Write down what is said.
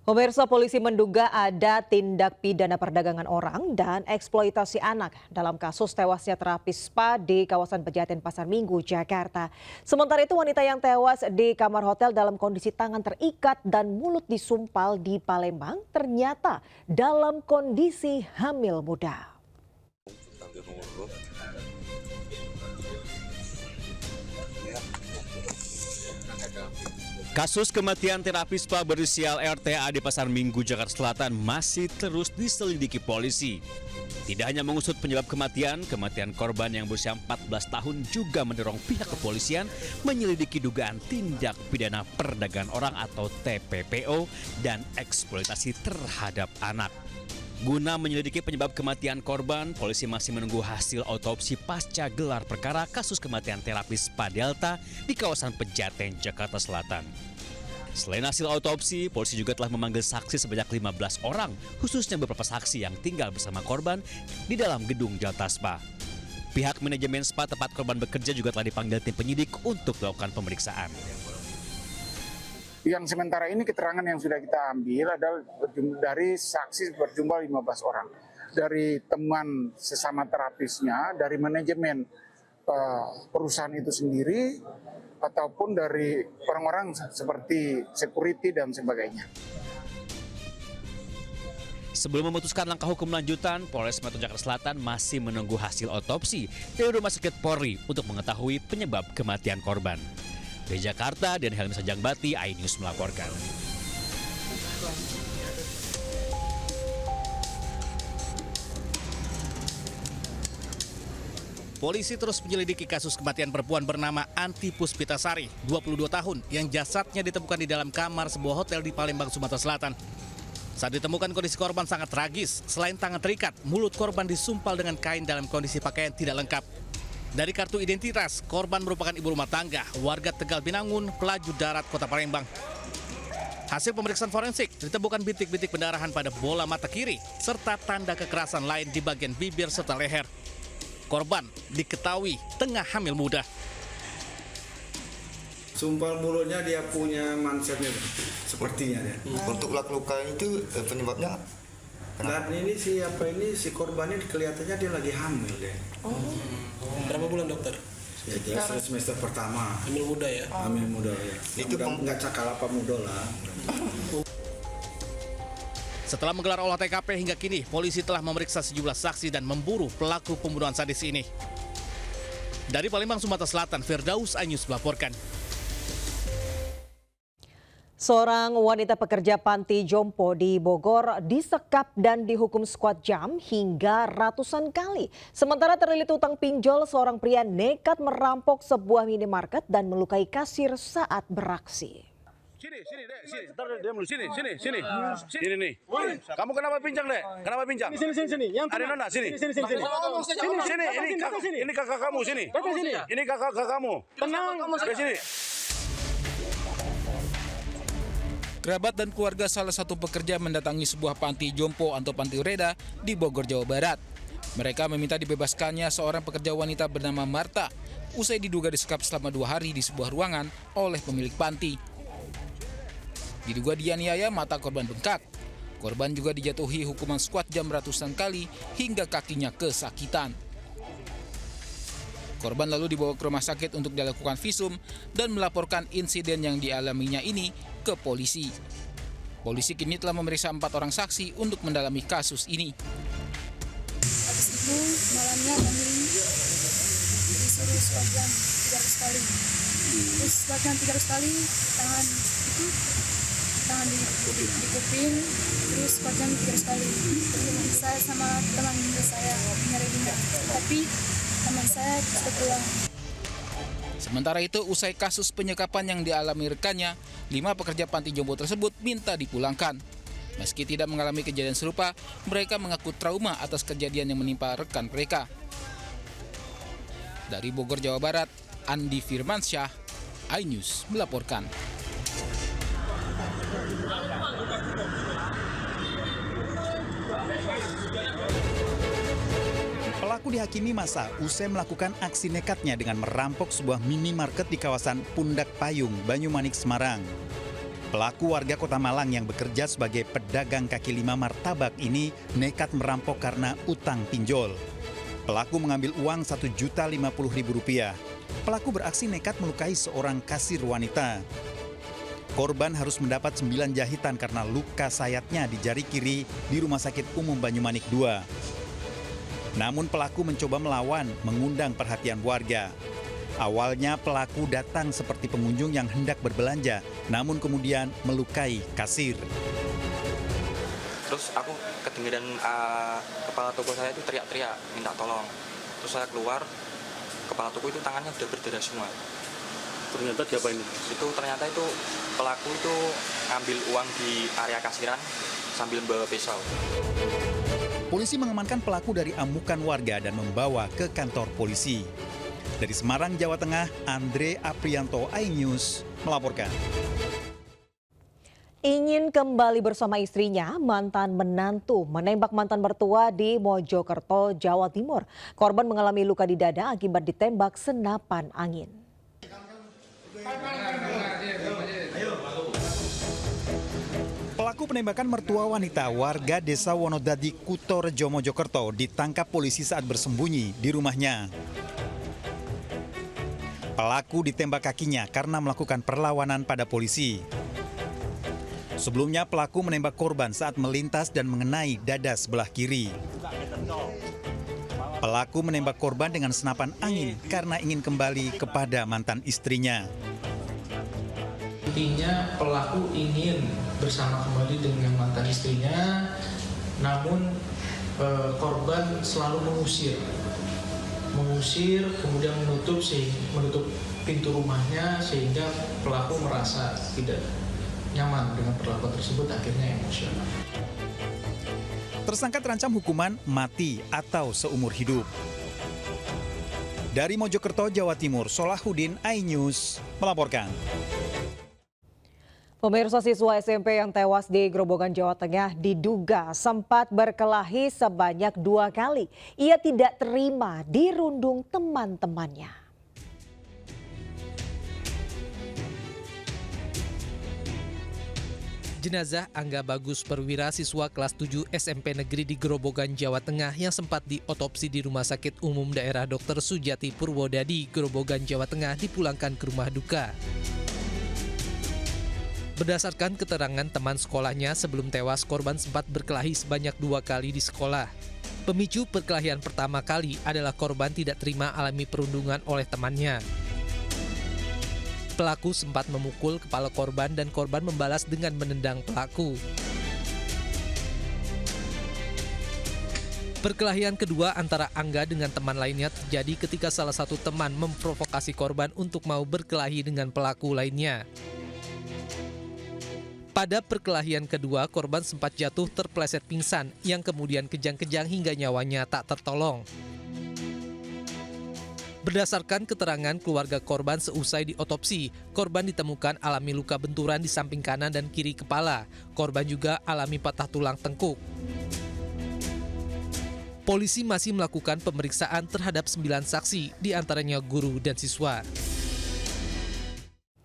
Pemirsa, polisi menduga ada tindak pidana perdagangan orang dan eksploitasi anak dalam kasus tewasnya terapis spa di kawasan Pejaten Pasar Minggu, Jakarta. Sementara itu wanita yang tewas di kamar hotel dalam kondisi tangan terikat dan mulut disumpal di Palembang ternyata dalam kondisi hamil muda. Kasus kematian terapis spa berinisial RTA di Pasar Minggu, Jakarta Selatan masih terus diselidiki polisi. Tidak hanya mengusut penyebab kematian korban yang berusia 14 tahun juga mendorong pihak kepolisian menyelidiki dugaan tindak pidana perdagangan orang atau TPPO dan eksploitasi terhadap anak. Guna menyelidiki penyebab kematian korban, polisi masih menunggu hasil otopsi pasca gelar perkara kasus kematian terapis spa Delta di kawasan Pejaten, Jakarta Selatan. Selain hasil otopsi, polisi juga telah memanggil saksi sebanyak 15 orang, khususnya beberapa saksi yang tinggal bersama korban di dalam gedung Delta Spa. Pihak manajemen spa tempat korban bekerja juga telah dipanggil tim penyidik untuk melakukan pemeriksaan. Yang sementara ini keterangan yang sudah kita ambil adalah dari saksi berjumlah 15 orang. Dari teman sesama terapisnya, dari manajemen perusahaan itu sendiri, ataupun dari orang-orang seperti security dan sebagainya. Sebelum memutuskan langkah hukum lanjutan, Polres Metro Jakarta Selatan masih menunggu hasil otopsi dari Rumah Sakit Polri untuk mengetahui penyebab kematian korban. Dari Jakarta, dan Helmi Sajangbati, iNews melaporkan. Polisi terus menyelidiki kasus kematian perempuan bernama Anti Puspitasari, 22 tahun, yang jasadnya ditemukan di dalam kamar sebuah hotel di Palembang, Sumatera Selatan. Saat ditemukan, kondisi korban sangat tragis. Selain tangan terikat, mulut korban disumpal dengan kain dalam kondisi pakaian tidak lengkap. Dari kartu identitas, korban merupakan ibu rumah tangga, warga Tegal Binangun, pelaju darat Kota Palembang. Hasil pemeriksaan forensik ditemukan bintik-bintik pendarahan pada bola mata kiri, serta tanda kekerasan lain di bagian bibir serta leher. Korban diketahui tengah hamil muda. Sumpal mulutnya dia punya mansetnya, sepertinya dia. Untuk luka itu penyebabnya? Dan ini si korbannya kelihatannya dia lagi hamil deh. Berapa bulan dokter? Ya, dia semester pertama. Hamil muda ya? Hamil muda ya. Itu nggak cakal apa muda lah. Setelah menggelar olah TKP hingga kini, polisi telah memeriksa sejumlah saksi dan memburu pelaku pembunuhan sadis ini. Dari Palembang, Sumatera Selatan, Firdaus, iNews melaporkan. Seorang wanita pekerja panti jompo di Bogor disekap dan dihukum squat jam hingga ratusan kali. Sementara terlilit utang pinjol, seorang pria nekat merampok sebuah minimarket dan melukai kasir saat beraksi. Sini nih. Kamu kenapa pincang, Dek? Kenapa pincang? Sini. Yang Ada nona, sini. Sini, ini kakak kamu, sini. Ini kakak kamu. tenang. Ke sini. Kerabat dan keluarga salah satu pekerja mendatangi sebuah panti jompo atau panti ureda di Bogor, Jawa Barat. Mereka meminta dibebaskannya seorang pekerja wanita bernama Marta, usai diduga disekap selama 2 hari di sebuah ruangan oleh pemilik panti. Diduga dianiaya, mata korban bengkak. Korban juga dijatuhi hukuman squat jam ratusan kali hingga kakinya kesakitan. Korban lalu dibawa ke rumah sakit untuk dilakukan visum dan melaporkan insiden yang dialaminya ini ke polisi. Polisi kini telah memeriksa 4 orang saksi untuk mendalami kasus ini. Habis itu malamnya kami disuruh squat jam 300 kali. Terus squat jam 300 kali, tangan di kuping, terus squat jam 300 kali. Saya sama teman saya nyari bunda, tapi teman saya sudah pulang. Sementara itu, usai kasus penyekapan yang dialami rekannya, 5 pekerja panti jompo tersebut minta dipulangkan. Meski tidak mengalami kejadian serupa, mereka mengaku trauma atas kejadian yang menimpa rekan mereka. Dari Bogor, Jawa Barat, Andi Firmansyah, iNews melaporkan. Pelaku dihakimi masa usai melakukan aksi nekatnya dengan merampok sebuah minimarket di kawasan Pundak Payung, Banyumanik, Semarang. Pelaku warga Kota Malang yang bekerja sebagai pedagang kaki lima martabak ini nekat merampok karena utang pinjol. Pelaku mengambil uang Rp1.050.000. Pelaku beraksi nekat melukai seorang kasir wanita. Korban harus mendapat 9 jahitan karena luka sayatnya di jari kiri di Rumah Sakit Umum Banyumanik II. Namun pelaku mencoba melawan, mengundang perhatian warga. Awalnya pelaku datang seperti pengunjung yang hendak berbelanja, namun kemudian melukai kasir. Terus aku kedengeran kepala toko saya itu teriak-teriak, minta tolong. Terus saya keluar, kepala toko itu tangannya udah berdarah semua. Ternyata diapain? Ternyata itu pelaku itu ngambil uang di area kasiran sambil bawa pisau. Polisi mengamankan pelaku dari amukan warga dan membawa ke kantor polisi. Dari Semarang, Jawa Tengah, Andre Aprianto, iNews melaporkan. Ingin kembali bersama istrinya, mantan menantu menembak mantan mertua di Mojokerto, Jawa Timur. Korban mengalami luka di dada akibat ditembak senapan angin. Pelaku penembakan mertua wanita warga Desa Wonodadi, Kutorejo, Mojokerto ditangkap polisi saat bersembunyi di rumahnya. Pelaku ditembak kakinya karena melakukan perlawanan pada polisi. Sebelumnya pelaku menembak korban saat melintas dan mengenai dada sebelah kiri. Pelaku menembak korban dengan senapan angin karena ingin kembali kepada mantan istrinya. Intinya pelaku ingin bersama kembali dengan mantan istrinya, namun korban selalu mengusir, kemudian menutup pintu rumahnya sehingga pelaku merasa tidak nyaman dengan perlakuan tersebut, akhirnya emosional. Tersangka terancam hukuman mati atau seumur hidup. Dari Mojokerto, Jawa Timur, Solahuddin, iNews melaporkan. Pemirsa, siswa SMP yang tewas di Grobogan, Jawa Tengah diduga sempat berkelahi sebanyak 2 kali. Ia tidak terima dirundung teman-temannya. Jenazah Angga Bagus Perwira, siswa kelas 7 SMP Negeri di Grobogan, Jawa Tengah yang sempat diotopsi di Rumah Sakit Umum Daerah Dr. Sujati Purwodadi, Grobogan, Jawa Tengah dipulangkan ke rumah duka. Berdasarkan keterangan teman sekolahnya, sebelum tewas korban sempat berkelahi sebanyak 2 kali di sekolah. Pemicu perkelahian pertama kali adalah korban tidak terima alami perundungan oleh temannya. Pelaku sempat memukul kepala korban dan korban membalas dengan menendang pelaku. Perkelahian kedua antara Angga dengan teman lainnya terjadi ketika salah satu teman memprovokasi korban untuk mau berkelahi dengan pelaku lainnya. Pada perkelahian kedua, korban sempat jatuh terpeleset pingsan yang kemudian kejang-kejang hingga nyawanya tak tertolong. Berdasarkan keterangan keluarga korban seusai diotopsi, korban ditemukan alami luka benturan di samping kanan dan kiri kepala. Korban juga alami patah tulang tengkuk. Polisi masih melakukan pemeriksaan terhadap 9 saksi, diantaranya guru dan siswa.